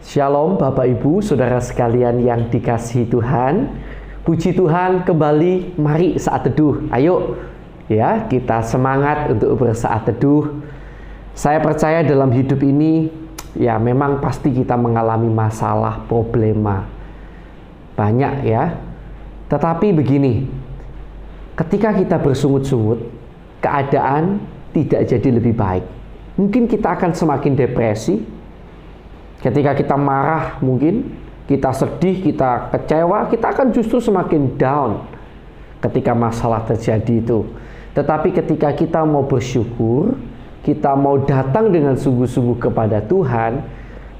Shalom Bapak Ibu, Saudara sekalian yang dikasihi Tuhan. Puji Tuhan, kembali mari saat teduh. Ayo ya, kita semangat untuk bersaat teduh. Saya percaya dalam hidup ini ya memang pasti kita mengalami masalah, problema. Banyak ya. Tetapi begini, ketika kita bersungut-sungut, keadaan tidak jadi lebih baik. Mungkin kita akan semakin depresi. Ketika kita marah, mungkin kita sedih, kita kecewa, kita akan justru semakin down ketika masalah terjadi itu. Tetapi ketika kita mau bersyukur, kita mau datang dengan sungguh-sungguh kepada Tuhan,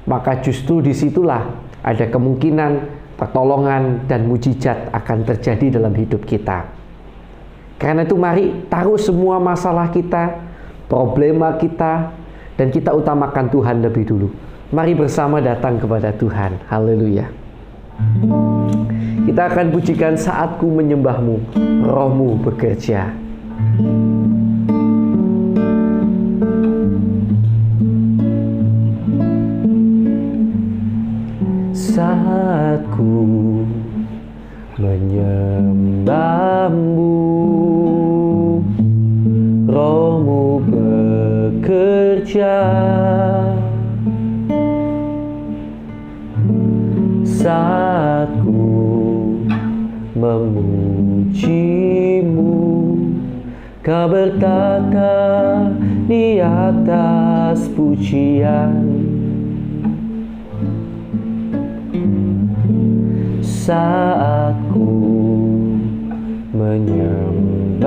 maka justru disitulah ada kemungkinan pertolongan dan mujizat akan terjadi dalam hidup kita. Karena itu mari taruh semua masalah kita, problema kita, dan kita utamakan Tuhan lebih dulu. Mari bersama datang kepada Tuhan. Haleluya. Kita akan pujikan Saatku Menyembahmu, Rohmu Bekerja. Saatku menyembahmu, Rohmu bekerja. Saatku memujimu, Kau bertata di atas pujian. Saatku menyembahmu,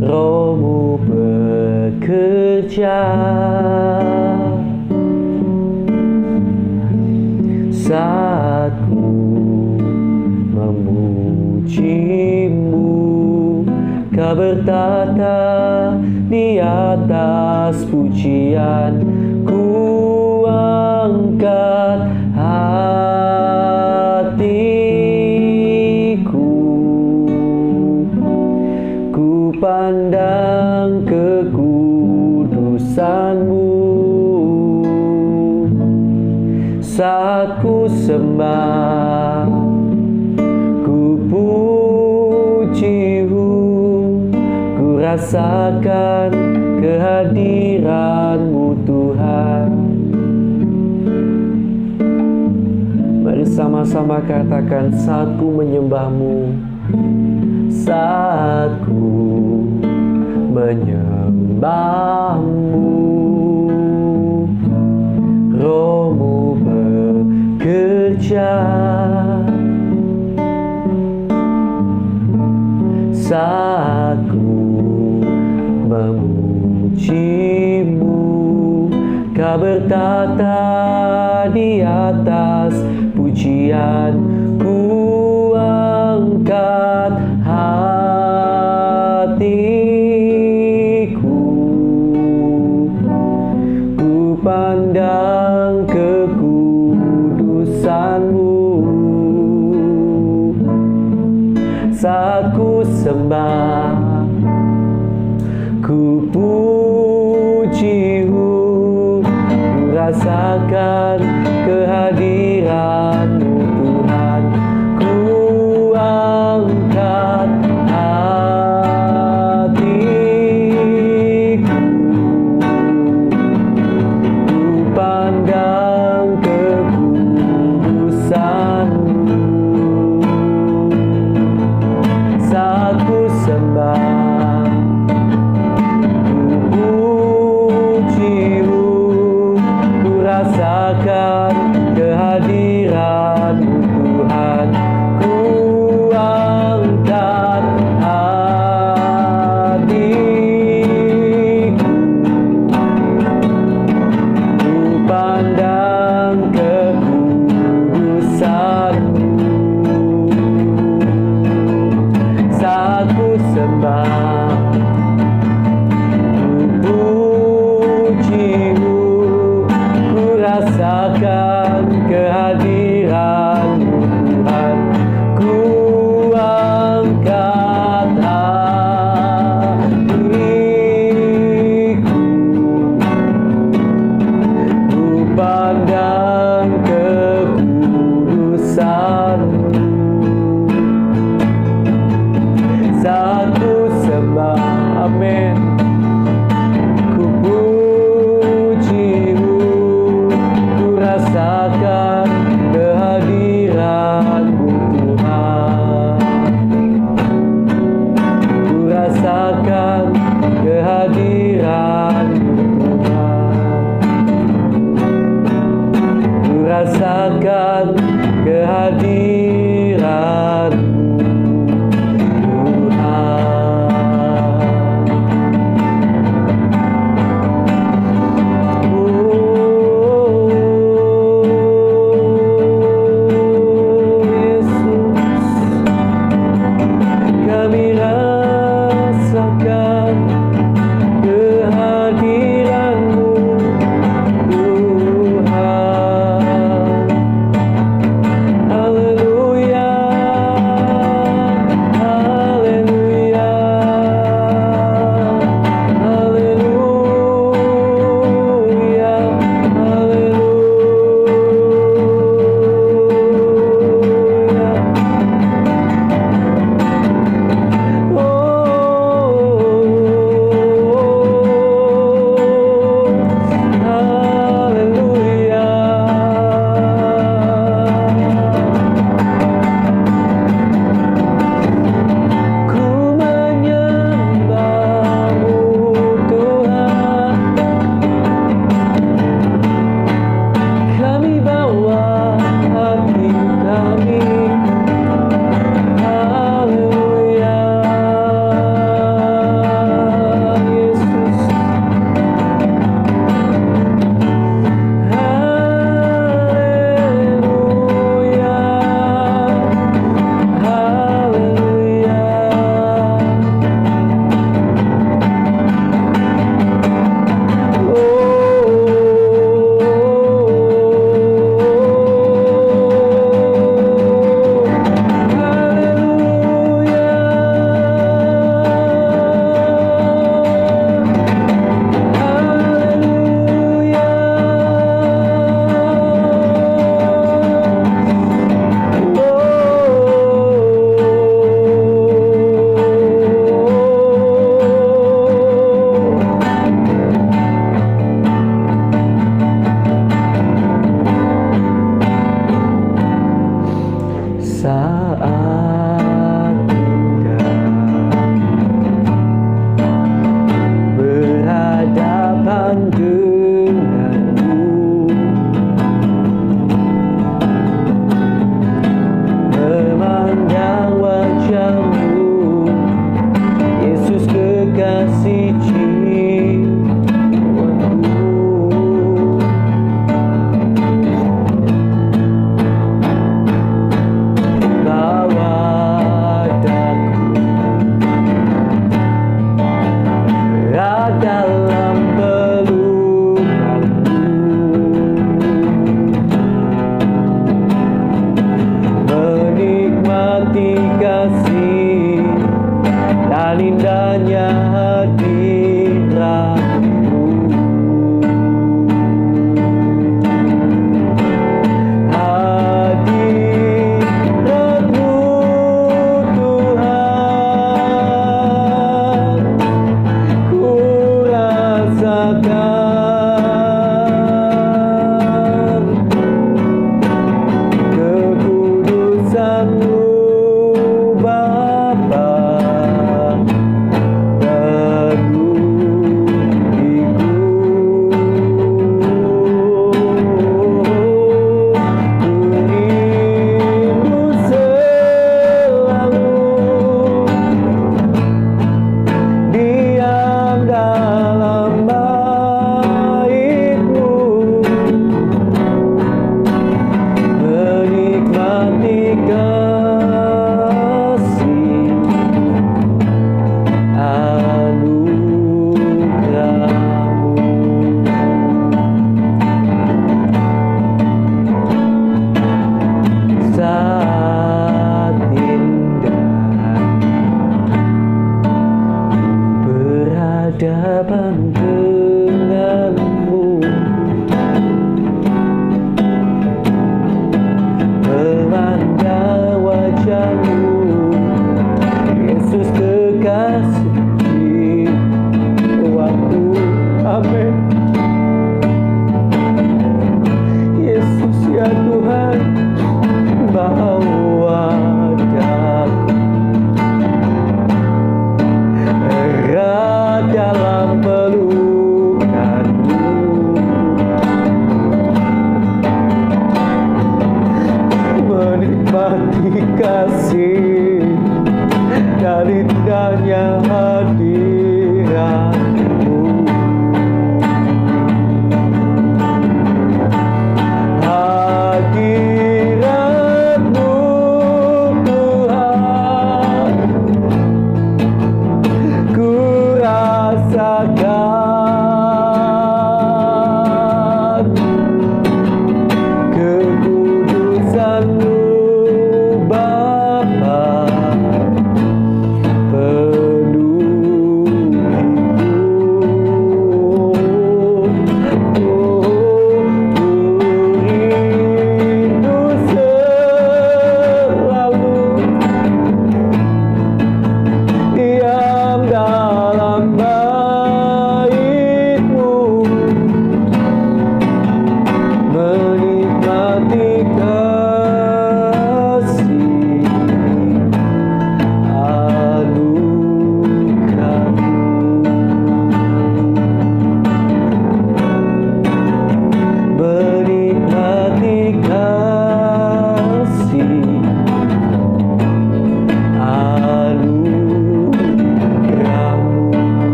Rohmu bekerja. Saatku memujimu, Kau bertata di atas pujian. Ku angkat hatiku, ku pandang kekudusan-Mu. Saat ku sembah, ku puji-Mu, ku rasakan kehadiran-Mu Tuhan. Mari sama-sama katakan, saat ku menyembah-Mu, saat ku menyembah-Mu, Rohmu bekerja. Saat ku memuji-Mu, Kau bertata di atas pujian. Ku angkat hatiku, ku pandang kekudusan-Mu. Saat ku sembah, ku puji-Mu, ku rasakan kehadiran-Mu Tuhan. Ku angkat hatiku, ku pandang kekudusan-Mu. Saat ku sembah, ku puji-Mu, ku rasakan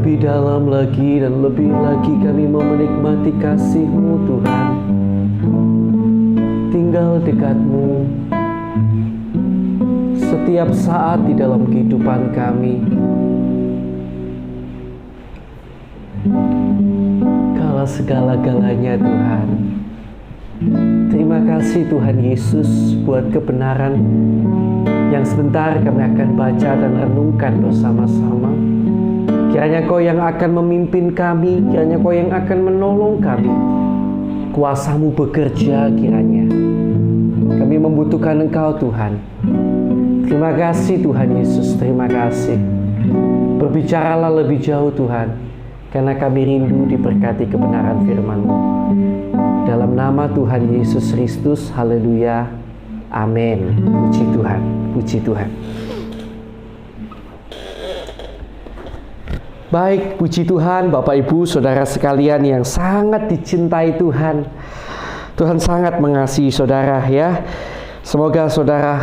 lebih dalam lagi dan lebih lagi kami mau menikmati kasih-Mu Tuhan. Tinggal dekat-Mu setiap saat di dalam kehidupan kami. Kala segala-galanya Tuhan. Terima kasih Tuhan Yesus buat kebenaran yang sebentar kami akan baca dan renungkan bersama-sama. Kiranya Kau yang akan memimpin kami, kiranya Kau yang akan menolong kami. Kuasa-Mu bekerja kiranya. Kami membutuhkan Engkau Tuhan. Terima kasih Tuhan Yesus, terima kasih. Berbicaralah lebih jauh Tuhan, karena kami rindu diberkati kebenaran firman-Mu. Dalam nama Tuhan Yesus Kristus, haleluya, amin. Puji Tuhan, puji Tuhan. Baik, puji Tuhan, Bapak Ibu, Saudara sekalian yang sangat dicintai Tuhan. Tuhan sangat mengasihi saudara ya. Semoga saudara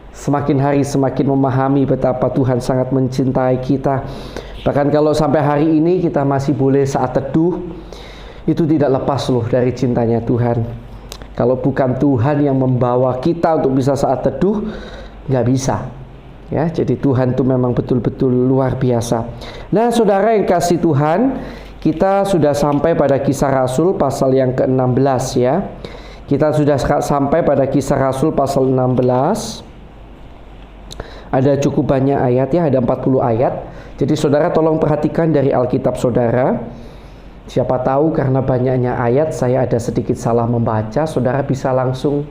semakin hari semakin memahami betapa Tuhan sangat mencintai kita. Bahkan kalau sampai hari ini kita masih boleh saat teduh, itu tidak lepas loh dari cintanya Tuhan. Kalau bukan Tuhan yang membawa kita untuk bisa saat teduh, nggak bisa. Ya, jadi Tuhan itu memang betul-betul luar biasa. Nah, saudara yang kasih Tuhan, kita sudah sampai pada Kisah Rasul pasal yang ke-16 ya. Kita sudah sampai pada Kisah Rasul pasal 16. Ada cukup banyak ayat ya, ada 40 ayat. Jadi saudara tolong perhatikan dari Alkitab saudara. Siapa tahu karena banyaknya ayat saya ada sedikit salah membaca, saudara bisa langsung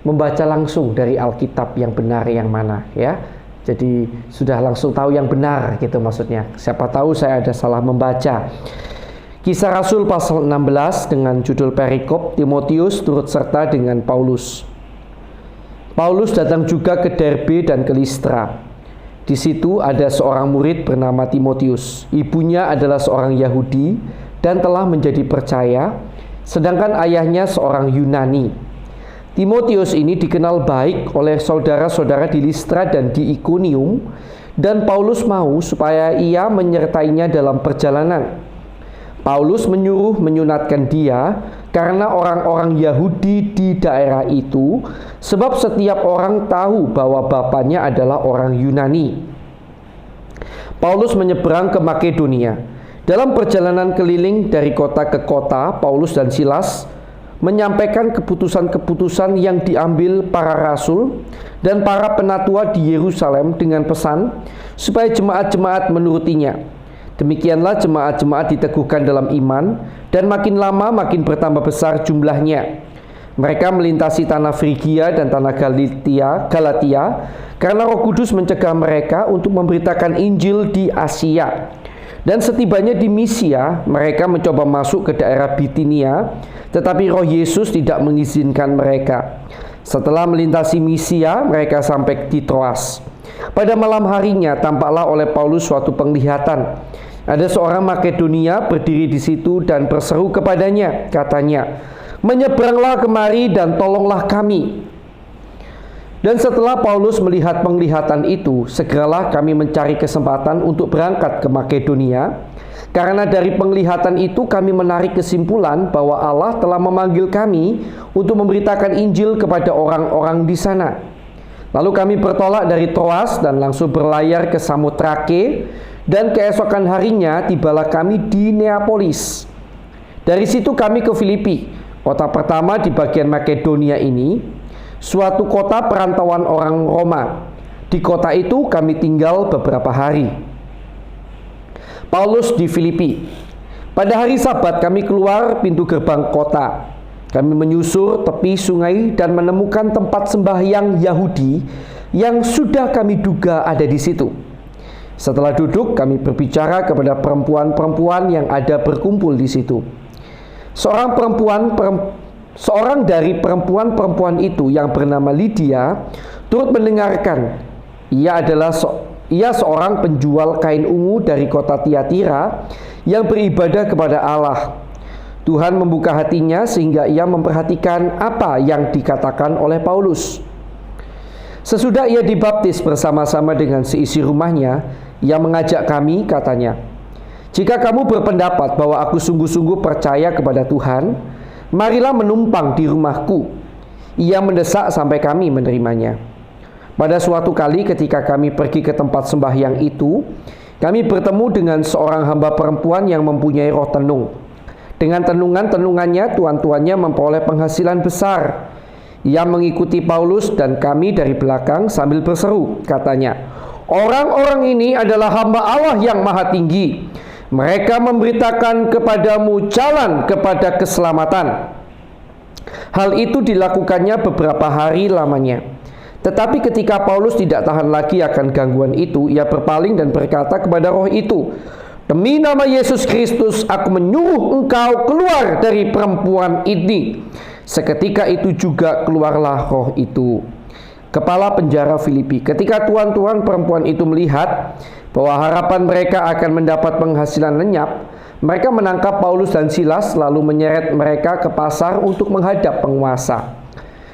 membaca langsung dari Alkitab yang benar yang mana ya. Jadi sudah langsung tahu yang benar gitu maksudnya. Siapa tahu saya ada salah membaca. Kisah Rasul pasal 16 dengan judul perikop Timotius turut serta dengan Paulus. Paulus datang juga ke Derbe dan ke Listra. Di situ ada seorang murid bernama Timotius. Ibunya adalah seorang Yahudi dan telah menjadi percaya, sedangkan ayahnya seorang Yunani. Timotius ini dikenal baik oleh saudara-saudara di Listra dan di Ikonium, dan Paulus mau supaya ia menyertainya dalam perjalanan. Paulus menyuruh menyunatkan dia karena orang-orang Yahudi di daerah itu, sebab setiap orang tahu bahwa bapaknya adalah orang Yunani. Paulus menyeberang ke Makedonia. Dalam perjalanan keliling dari kota ke kota, Paulus dan Silas menyampaikan keputusan-keputusan yang diambil para rasul dan para penatua di Yerusalem dengan pesan supaya jemaat-jemaat menurutinya. Demikianlah jemaat-jemaat diteguhkan dalam iman dan makin lama makin bertambah besar jumlahnya. Mereka melintasi tanah Frigia dan tanah Galatia karena Roh Kudus mencegah mereka untuk memberitakan Injil di Asia. Dan setibanya di Misia, mereka mencoba masuk ke daerah Bitinia, tetapi Roh Yesus tidak mengizinkan mereka. Setelah melintasi Misia, mereka sampai di Troas. Pada malam harinya tampaklah oleh Paulus suatu penglihatan. Ada seorang Makedonia berdiri di situ dan berseru kepadanya, katanya, "Menyeberanglah kemari dan tolonglah kami." Dan setelah Paulus melihat penglihatan itu, segeralah kami mencari kesempatan untuk berangkat ke Makedonia. Karena dari penglihatan itu kami menarik kesimpulan bahwa Allah telah memanggil kami untuk memberitakan Injil kepada orang-orang di sana. Lalu kami bertolak dari Troas dan langsung berlayar ke Samotrake, dan keesokan harinya tibalah kami di Neapolis. Dari situ kami ke Filipi, kota pertama di bagian Makedonia ini, suatu kota perantauan orang Roma. Di kota itu kami tinggal beberapa hari. Paulus di Filipi. Pada hari Sabat kami keluar pintu gerbang kota. Kami menyusur tepi sungai dan menemukan tempat sembahyang Yahudi yang sudah kami duga ada di situ. Setelah duduk, kami berbicara kepada perempuan-perempuan yang ada berkumpul di situ. Seorang dari perempuan-perempuan itu yang bernama Lydia turut mendengarkan. Ia seorang penjual kain ungu dari kota Tiatira yang beribadah kepada Allah. Tuhan membuka hatinya sehingga ia memperhatikan apa yang dikatakan oleh Paulus. Sesudah ia dibaptis bersama-sama dengan seisi rumahnya, ia mengajak kami, katanya, Jika kamu berpendapat bahwa aku sungguh-sungguh percaya kepada Tuhan, marilah menumpang di rumahku. Ia mendesak sampai kami menerimanya. Pada suatu kali ketika kami pergi ke tempat sembahyang itu, kami bertemu dengan seorang hamba perempuan yang mempunyai roh tenung. Dengan tenungan-tenungannya, tuan-tuannya memperoleh penghasilan besar. Ia mengikuti Paulus dan kami dari belakang sambil berseru, katanya, "Orang-orang ini adalah hamba Allah yang maha tinggi. Mereka memberitakan kepadamu jalan kepada keselamatan." Hal itu dilakukannya beberapa hari lamanya. Tetapi ketika Paulus tidak tahan lagi akan gangguan itu, ia berpaling dan berkata kepada roh itu, "Demi nama Yesus Kristus, aku menyuruh engkau keluar dari perempuan ini." Seketika itu juga keluarlah roh itu. Kepala penjara Filipi. Ketika tuan-tuan perempuan itu melihat bahwa harapan mereka akan mendapat penghasilan lenyap, mereka menangkap Paulus dan Silas lalu menyeret mereka ke pasar untuk menghadap penguasa.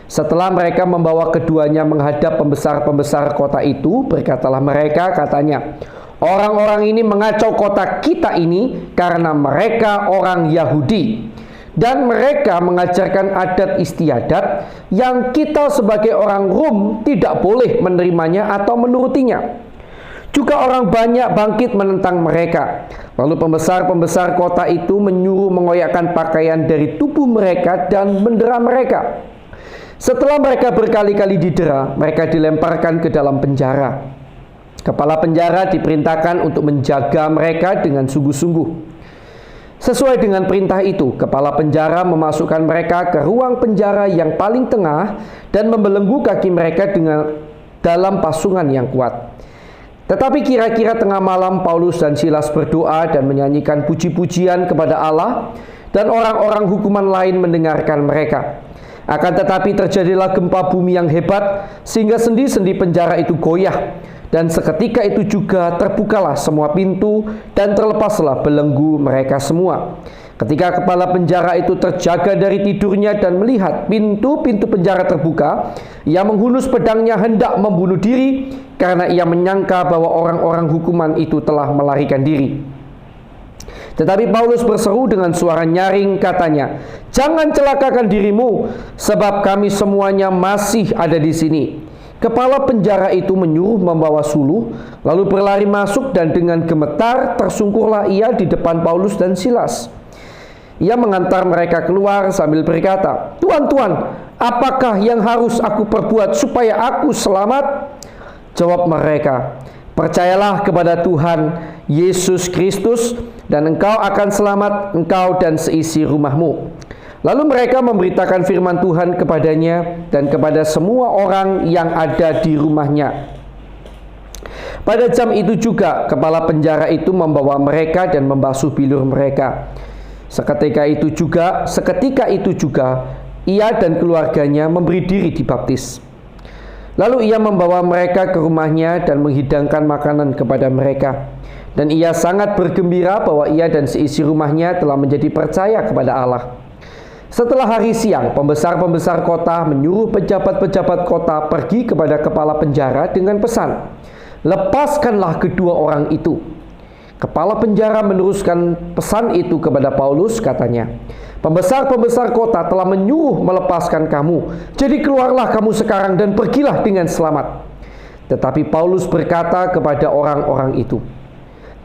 Setelah mereka membawa keduanya menghadap pembesar-pembesar kota itu, berkatalah mereka, katanya, "Orang-orang ini mengacau kota kita ini karena mereka orang Yahudi. Dan mereka mengajarkan adat istiadat yang kita sebagai orang Rom tidak boleh menerimanya atau menurutinya." Juga orang banyak bangkit menentang mereka. Lalu pembesar-pembesar kota itu menyuruh mengoyakkan pakaian dari tubuh mereka dan mendera mereka. Setelah mereka berkali-kali didera, mereka dilemparkan ke dalam penjara. Kepala penjara diperintahkan untuk menjaga mereka dengan sungguh-sungguh. Sesuai dengan perintah itu, kepala penjara memasukkan mereka ke ruang penjara yang paling tengah dan membelenggu kaki mereka dalam pasungan yang kuat. Tetapi kira-kira tengah malam, Paulus dan Silas berdoa dan menyanyikan puji-pujian kepada Allah, dan orang-orang hukuman lain mendengarkan mereka. Akan tetapi terjadilah gempa bumi yang hebat, sehingga sendi-sendi penjara itu goyah. Dan seketika itu juga terbukalah semua pintu dan terlepaslah belenggu mereka semua. Ketika kepala penjara itu terjaga dari tidurnya dan melihat pintu-pintu penjara terbuka, ia menghunus pedangnya hendak membunuh diri karena ia menyangka bahwa orang-orang hukuman itu telah melarikan diri. Tetapi Paulus berseru dengan suara nyaring, katanya, "Jangan celakakan dirimu, sebab kami semuanya masih ada di sini." Kepala penjara itu menyuruh membawa suluh, lalu berlari masuk dan dengan gemetar tersungkurlah ia di depan Paulus dan Silas. Ia mengantar mereka keluar sambil berkata, "Tuan-tuan, apakah yang harus aku perbuat supaya aku selamat?" Jawab mereka, "Percayalah kepada Tuhan Yesus Kristus dan engkau akan selamat, engkau dan seisi rumahmu." Lalu mereka memberitakan firman Tuhan kepadanya dan kepada semua orang yang ada di rumahnya. Pada jam itu juga kepala penjara itu membawa mereka dan membasuh bilur mereka. Seketika itu juga ia dan keluarganya memberi diri dibaptis. Lalu ia membawa mereka ke rumahnya dan menghidangkan makanan kepada mereka. Dan ia sangat bergembira bahwa ia dan seisi rumahnya telah menjadi percaya kepada Allah. Setelah hari siang, pembesar-pembesar kota menyuruh pejabat-pejabat kota pergi kepada kepala penjara dengan pesan, "Lepaskanlah kedua orang itu." Kepala penjara meneruskan pesan itu kepada Paulus, katanya, "Pembesar-pembesar kota telah menyuruh melepaskan kamu, jadi keluarlah kamu sekarang dan pergilah dengan selamat." Tetapi Paulus berkata kepada orang-orang itu,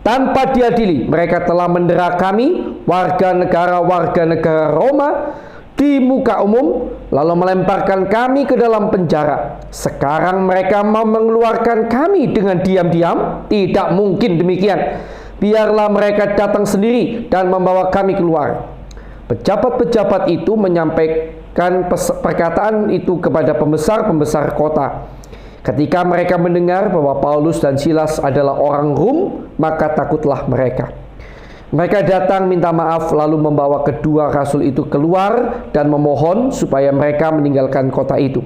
"Tanpa diadili, mereka telah mendera kami, warga negara Roma, di muka umum, lalu melemparkan kami ke dalam penjara. Sekarang mereka mau mengeluarkan kami dengan diam-diam? Tidak mungkin demikian. Biarlah mereka datang sendiri dan membawa kami keluar." Pejabat-pejabat itu menyampaikan perkataan itu kepada pembesar-pembesar kota. Ketika mereka mendengar bahwa Paulus dan Silas adalah orang Rom, maka takutlah mereka. Mereka datang minta maaf lalu membawa kedua rasul itu keluar dan memohon supaya mereka meninggalkan kota itu.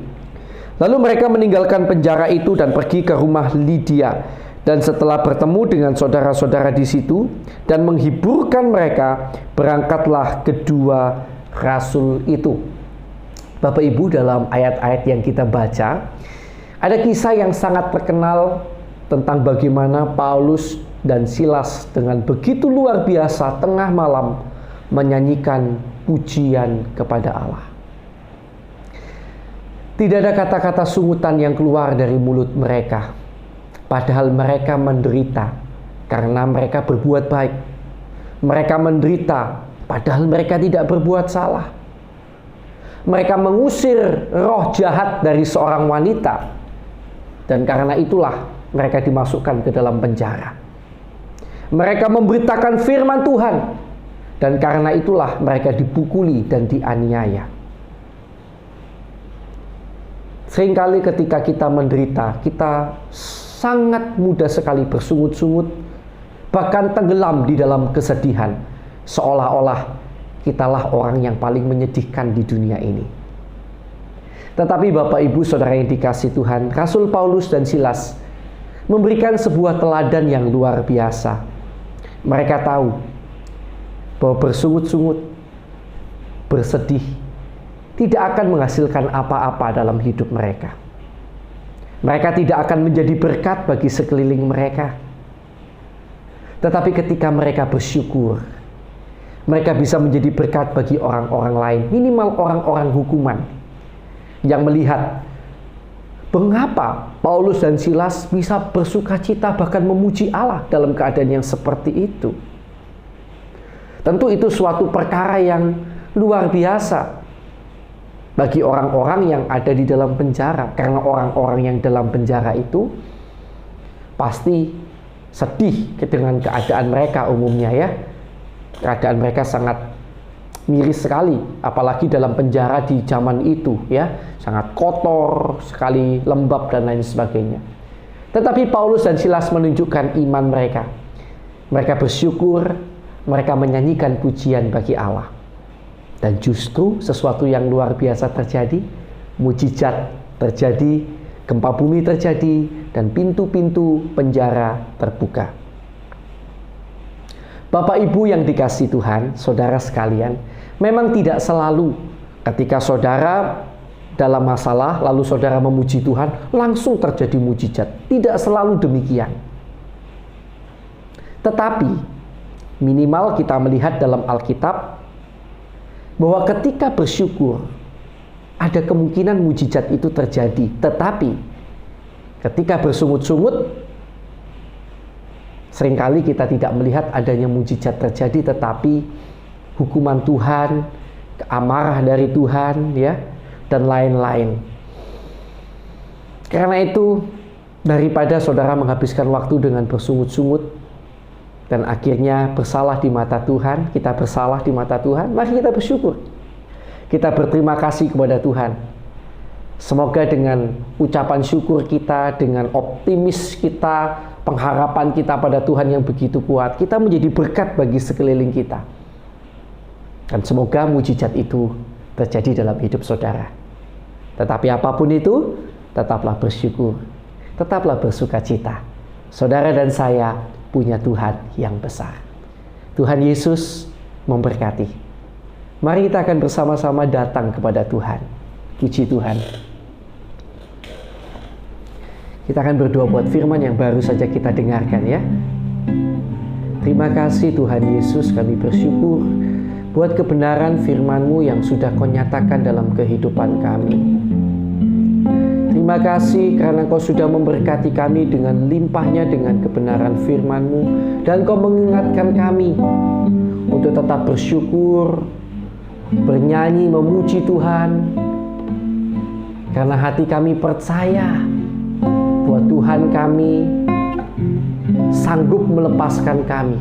Lalu mereka meninggalkan penjara itu dan pergi ke rumah Lydia. Dan setelah bertemu dengan saudara-saudara di situ dan menghiburkan mereka, berangkatlah kedua rasul itu. Bapak Ibu, dalam ayat-ayat yang kita baca, ada kisah yang sangat terkenal tentang bagaimana Paulus dan Silas dengan begitu luar biasa tengah malam menyanyikan pujian kepada Allah. Tidak ada kata-kata sungutan yang keluar dari mulut mereka, padahal mereka menderita karena mereka berbuat baik. Mereka menderita padahal mereka tidak berbuat salah. Mereka mengusir roh jahat dari seorang wanita, dan karena itulah mereka dimasukkan ke dalam penjara. Mereka memberitakan firman Tuhan, dan karena itulah mereka dipukuli dan dianiaya. Seringkali ketika kita menderita, kita sangat mudah sekali bersungut-sungut, bahkan tenggelam di dalam kesedihan, seolah-olah kitalah orang yang paling menyedihkan di dunia ini. Tetapi Bapak Ibu Saudara yang dikasihi Tuhan, Rasul Paulus dan Silas memberikan sebuah teladan yang luar biasa. Mereka tahu bahwa bersungut-sungut, bersedih, tidak akan menghasilkan apa-apa dalam hidup mereka. Mereka tidak akan menjadi berkat bagi sekeliling mereka. Tetapi ketika mereka bersyukur, mereka bisa menjadi berkat bagi orang-orang lain, minimal orang-orang hukuman yang melihat mengapa Paulus dan Silas bisa bersukacita bahkan memuji Allah dalam keadaan yang seperti itu. Tentu itu suatu perkara yang luar biasa bagi orang-orang yang ada di dalam penjara, karena orang-orang yang dalam penjara itu pasti sedih dengan keadaan mereka umumnya ya. Keadaan mereka sangat miris sekali, apalagi dalam penjara di zaman itu ya, sangat kotor sekali, lembab dan lain sebagainya. Tetapi Paulus dan Silas menunjukkan iman mereka. Mereka bersyukur, mereka menyanyikan pujian bagi Allah. Dan justru sesuatu yang luar biasa terjadi, mujizat terjadi, gempa bumi terjadi, dan pintu-pintu penjara terbuka. Bapak Ibu yang dikasihi Tuhan, saudara sekalian, memang tidak selalu ketika saudara dalam masalah lalu saudara memuji Tuhan langsung terjadi mujizat. Tidak selalu demikian. Tetapi minimal kita melihat dalam Alkitab bahwa ketika bersyukur ada kemungkinan mujizat itu terjadi. Tetapi ketika bersungut-sungut, seringkali kita tidak melihat adanya mujizat terjadi, tetapi hukuman Tuhan, amarah dari Tuhan ya, dan lain-lain. Karena itu, daripada saudara menghabiskan waktu dengan bersungut-sungut dan akhirnya bersalah di mata Tuhan, kita bersalah di mata Tuhan, mari kita bersyukur. Kita berterima kasih kepada Tuhan. Semoga dengan ucapan syukur kita, dengan optimis kita, pengharapan kita pada Tuhan yang begitu kuat, kita menjadi berkat bagi sekeliling kita. Dan semoga mujizat itu terjadi dalam hidup saudara. Tetapi apapun itu, tetaplah bersyukur, tetaplah bersukacita. Saudara dan saya punya Tuhan yang besar. Tuhan Yesus memberkati. Mari kita akan bersama-sama datang kepada Tuhan. Puji Tuhan. Kita akan berdoa buat firman yang baru saja kita dengarkan ya. Terima kasih Tuhan Yesus, kami bersyukur buat kebenaran firman-Mu yang sudah Kau nyatakan dalam kehidupan kami. Terima kasih karena Kau sudah memberkati kami dengan limpahnya dengan kebenaran firman-Mu, dan Kau mengingatkan kami untuk tetap bersyukur, bernyanyi, memuji Tuhan, karena hati kami percaya bahwa Tuhan kami sanggup melepaskan kami.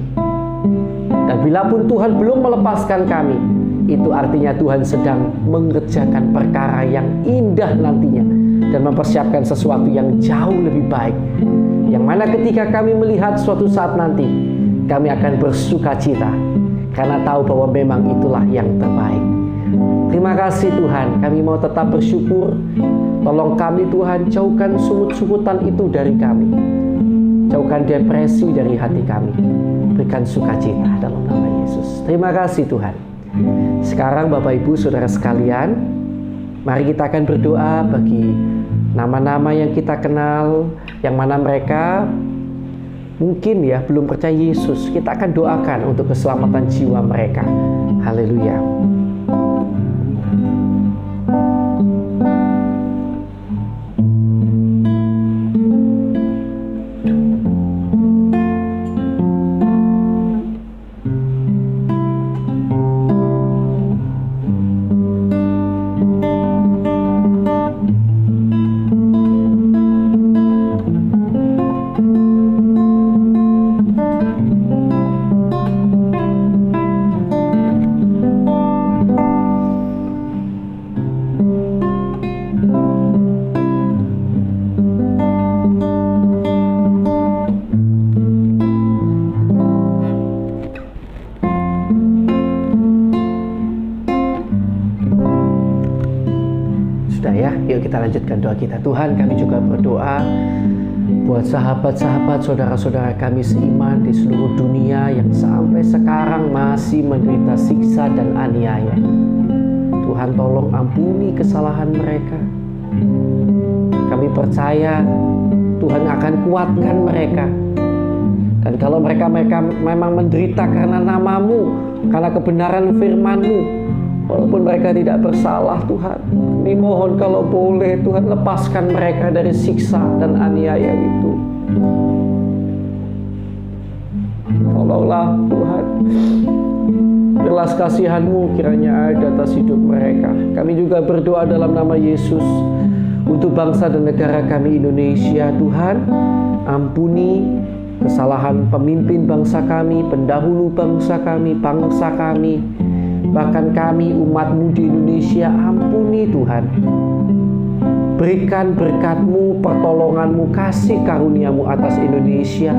Dan bila pun Tuhan belum melepaskan kami, itu artinya Tuhan sedang mengerjakan perkara yang indah nantinya dan mempersiapkan sesuatu yang jauh lebih baik, yang mana ketika kami melihat suatu saat nanti, kami akan bersukacita karena tahu bahwa memang itulah yang terbaik. Terima kasih Tuhan, kami mau tetap bersyukur. Tolong kami Tuhan, jauhkan sungut-sungutan itu dari kami. Jauhkan depresi dari hati kami. Berikan sukacita dalam nama Yesus. Terima kasih Tuhan. Sekarang Bapak Ibu Saudara sekalian, mari kita akan berdoa bagi nama-nama yang kita kenal, yang mana mereka mungkin ya belum percaya Yesus, kita akan doakan untuk keselamatan jiwa mereka. Haleluya. Yuk kita lanjutkan doa kita. Tuhan, kami juga berdoa buat sahabat-sahabat, saudara-saudara kami seiman di seluruh dunia yang sampai sekarang masih menderita siksa dan aniaya. Tuhan, tolong ampuni kesalahan mereka. Kami percaya Tuhan akan kuatkan mereka. Dan kalau mereka memang menderita karena nama-Mu, karena kebenaran firman-Mu, walaupun mereka tidak bersalah, Tuhan, kami mohon kalau boleh Tuhan lepaskan mereka dari siksa dan aniaya itu. Tolonglah Tuhan, belas kasihan-Mu kiranya ada atas hidup mereka. Kami juga berdoa dalam nama Yesus untuk bangsa dan negara kami Indonesia. Tuhan, ampuni kesalahan pemimpin bangsa kami, pendahulu bangsa kami, bahkan kami umat-Mu di Indonesia. Ampuni Tuhan, berikan berkat-Mu, pertolongan-Mu, kasih karunia-Mu atas Indonesia.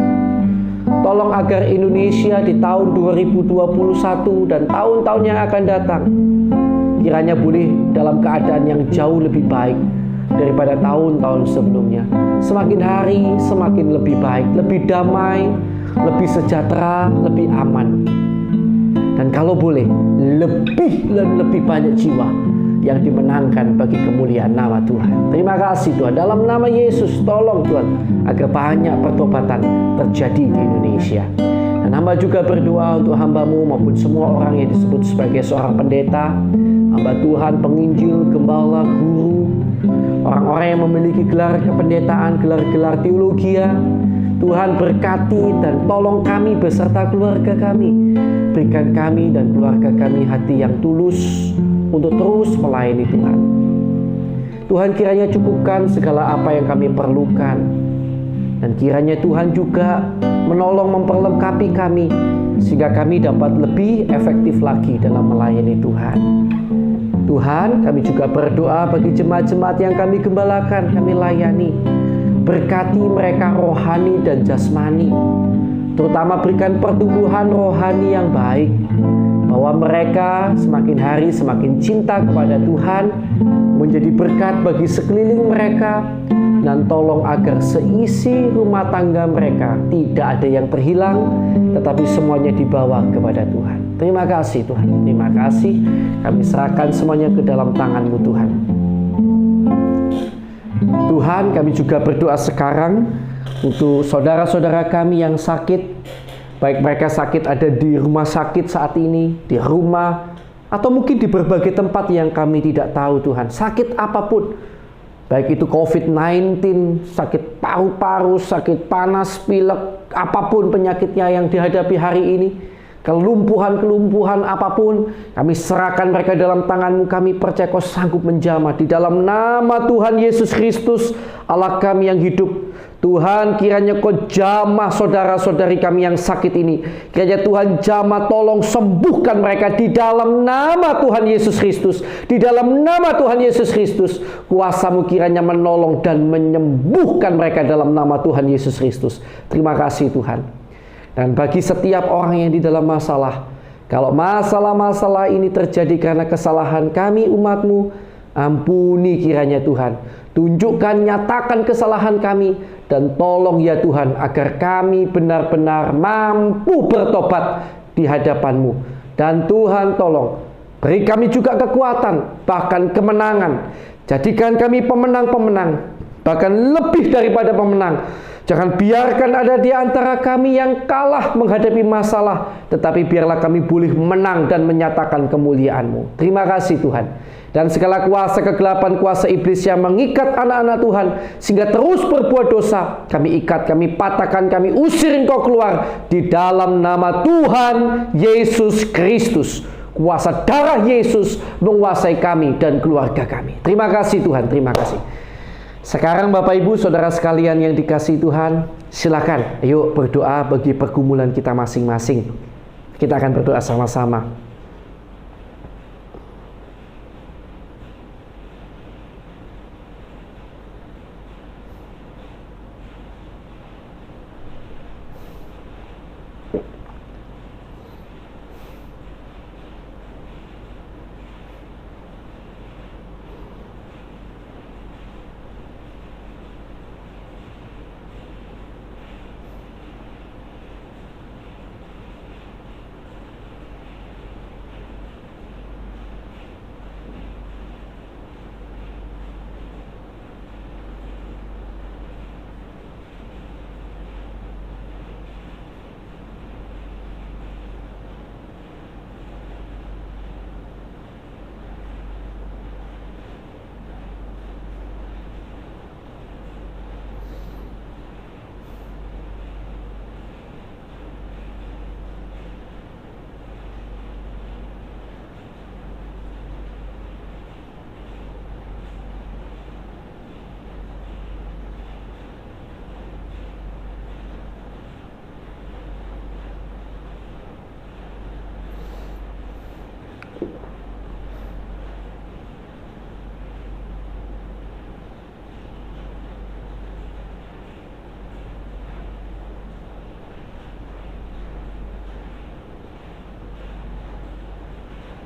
Tolong agar Indonesia di tahun 2021 dan tahun-tahun yang akan datang kiranya boleh dalam keadaan yang jauh lebih baik daripada tahun-tahun sebelumnya. Semakin hari semakin lebih baik, lebih damai, lebih sejahtera, lebih aman. Dan kalau boleh, lebih dan lebih banyak jiwa yang dimenangkan bagi kemuliaan nama Tuhan. Terima kasih Tuhan. Dalam nama Yesus, tolong Tuhan agar banyak pertobatan terjadi di Indonesia. Dan hamba juga berdoa untuk hamba-Mu maupun semua orang yang disebut sebagai seorang pendeta, hamba Tuhan, penginjil, gembala, guru, orang-orang yang memiliki gelar kependetaan, gelar-gelar teologi. Tuhan, berkati dan tolong kami beserta keluarga kami. Berikan kami dan keluarga kami hati yang tulus untuk terus melayani Tuhan. Tuhan, kiranya cukupkan segala apa yang kami perlukan. Dan kiranya Tuhan juga menolong memperlengkapi kami sehingga kami dapat lebih efektif lagi dalam melayani Tuhan. Tuhan, kami juga berdoa bagi jemaat-jemaat yang kami gembalakan, kami layani. Berkati mereka rohani dan jasmani, terutama berikan pertumbuhan rohani yang baik, bahwa mereka semakin hari semakin cinta kepada Tuhan, menjadi berkat bagi sekeliling mereka, dan tolong agar seisi rumah tangga mereka tidak ada yang terhilang, tetapi semuanya dibawa kepada Tuhan. Terima kasih Tuhan, terima kasih. Kami serahkan semuanya ke dalam tangan-Mu Tuhan. Tuhan, kami juga berdoa sekarang untuk saudara-saudara kami yang sakit, baik mereka sakit ada di rumah sakit saat ini, di rumah, atau mungkin di berbagai tempat yang kami tidak tahu Tuhan. Sakit apapun, baik itu COVID-19, sakit paru-paru, sakit panas, pilek, apapun penyakitnya yang dihadapi hari ini, kelumpuhan apapun, kami serahkan mereka dalam tangan-Mu. Kami percaya Kau sanggup menjamah di dalam nama Tuhan Yesus Kristus, Allah kami yang hidup. Tuhan, kiranya Kau jamah saudara-saudari kami yang sakit ini. Kiranya Tuhan jamah, tolong sembuhkan mereka di dalam nama Tuhan Yesus Kristus. Di dalam nama Tuhan Yesus Kristus, kuasa-Mu kiranya menolong dan menyembuhkan mereka dalam nama Tuhan Yesus Kristus. Terima kasih Tuhan. Dan bagi setiap orang yang di dalam masalah, kalau masalah-masalah ini terjadi karena kesalahan kami umat-Mu, ampuni kiranya Tuhan. Tunjukkan, nyatakan kesalahan kami, dan tolong ya Tuhan agar kami benar-benar mampu bertobat di hadapan-Mu. Dan Tuhan tolong, beri kami juga kekuatan, bahkan kemenangan. Jadikan kami pemenang-pemenang, bahkan lebih daripada pemenang. Jangan biarkan ada di antara kami yang kalah menghadapi masalah, tetapi biarlah kami boleh menang dan menyatakan kemuliaan-Mu. Terima kasih Tuhan. Dan segala kuasa kegelapan, kuasa iblis yang mengikat anak-anak Tuhan sehingga terus berbuat dosa, kami ikat, kami patahkan, kami usir Engkau keluar di dalam nama Tuhan Yesus Kristus. Kuasa darah Yesus menguasai kami dan keluarga kami. Terima kasih Tuhan, terima kasih. Sekarang Bapak Ibu Saudara sekalian yang dikasihi Tuhan, silakan ayo berdoa bagi pergumulan kita masing-masing. Kita akan berdoa sama-sama.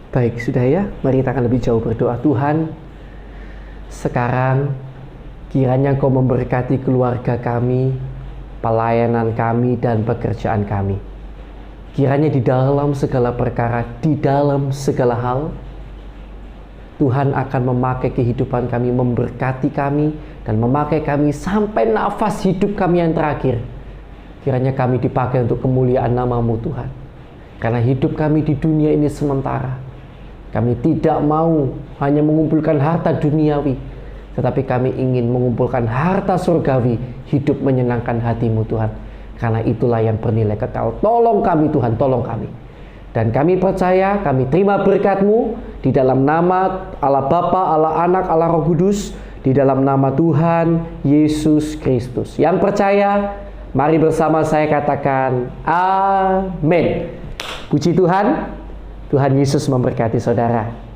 Baik, sudah ya, mari kita akan lebih jauh berdoa. Tuhan, sekarang kiranya Engkau memberkati keluarga kami, pelayanan kami, dan pekerjaan kami. Kiranya di dalam segala perkara, di dalam segala hal, Tuhan akan memakai kehidupan kami, memberkati kami, dan memakai kami sampai nafas hidup kami yang terakhir. Kiranya kami dipakai untuk kemuliaan nama-Mu Tuhan. Karena hidup kami di dunia ini sementara. Kami tidak mau hanya mengumpulkan harta duniawi, tetapi kami ingin mengumpulkan harta surgawi, hidup menyenangkan hati-Mu Tuhan. Karena itulah yang bernilai kekal. Tolong kami Tuhan, tolong kami. Dan kami percaya, kami terima berkat-Mu di dalam nama Allah Bapa, Allah Anak, Allah Roh Kudus, di dalam nama Tuhan Yesus Kristus. Yang percaya, mari bersama saya katakan amin. Puji Tuhan. Tuhan Yesus memberkati saudara.